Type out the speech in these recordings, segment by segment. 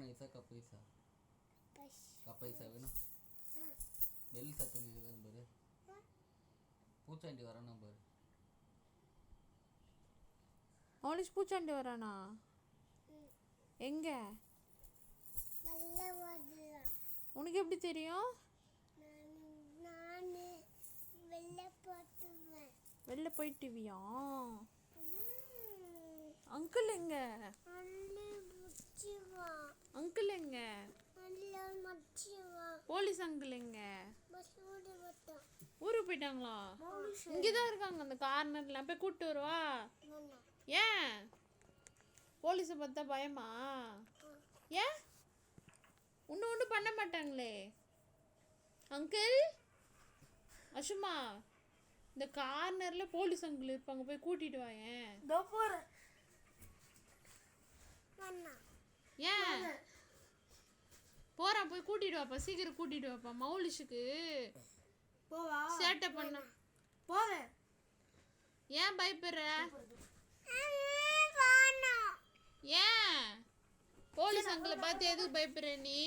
நைஸா கப்பைஸா? கப்பைஸா வேணும். பெல் சத்தம் கேக்குதுன்னு பாரு. பூச்சாண்டி வரானா பாரு. மௌலிஷ் பூச்சாண்டி வரானா? எங்க? உனக்கு எப்படி தெரியும்? வெளில போயிட்டுவியா? அங்கிள் எங்க? அங்கிள் எங்க? போலீஸ் அங்கிள் எங்க? ஊருக்கு போயிட்டாங்களா? இங்கதான் இருக்காங்க அந்த கார்னர்ல. போய் கூப்பிட்டு வருவா? ஏன் போலீஸை பார்த்தா பயமா? ஏன் ஒன்றும் பண்ண மாட்டாங்களே? அங்கிள் அசுமா, இந்த கார்னர்ல போலீஸ் அங்கிள் இருப்பாங்க, போய் கூட்டிட்டு வாயேன். ஏன் போறான்? போய் கூட்டிட்டு வாப்பா, சீக்கிரம் கூட்டிட்டு வாப்பா. மௌலிஷுக்கு சேட்டை பண்ண போவேன். ஏன் பயப்படுற? ஏன் போலீஸ் அங்கிளை பார்த்து எதுக்கு பயப்படுற நீ?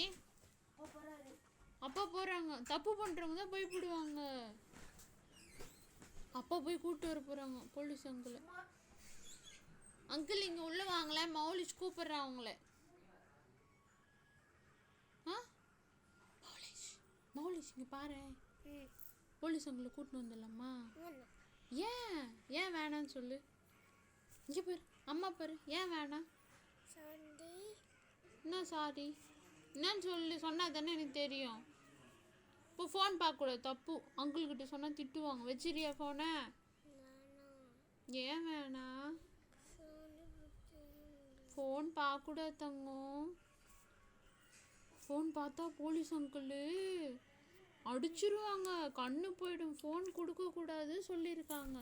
அப்பா போறாங்க. தப்பு பண்றவங்க தான் பயப்படுவாங்க. அப்பா போய் கூப்பிட்டு வர போறாங்க போலீஸ் அங்கிள். அங்கிள் இங்க உள்ள வாங்கல, மௌலிஷ் கூப்பிடுறான் அவங்கள. மௌலிஷ் இங்க பாரு, போலீஸ் அங்கிளை கூட்டிட்டு வந்துடலாமா? ஏன் வேணான்னு சொல்லு. இங்க பாரு, அம்மா பாரு. ஏன் வேணாம்? என்ன சாரி? என்னன்னு சொல்லு. சொன்னா தானே எனக்கு தெரியும். இப்போ ஃபோன் பார்க்கக்கூடாது, தப்பு. அங்கிள்கிட்ட சொன்னால் திட்டுவாங்க. வச்சிரியா ஃபோனை? ஏன் வேணாம்? ஃபோன் பார்க்கக்கூடாது தங்கம். ஃபோன் பார்த்தா போலீஸ் அங்கிள் அடிச்சிருவாங்க, கண்ணு போயிடும். ஃபோன் கொடுக்கக்கூடாது சொல்லியிருக்காங்க.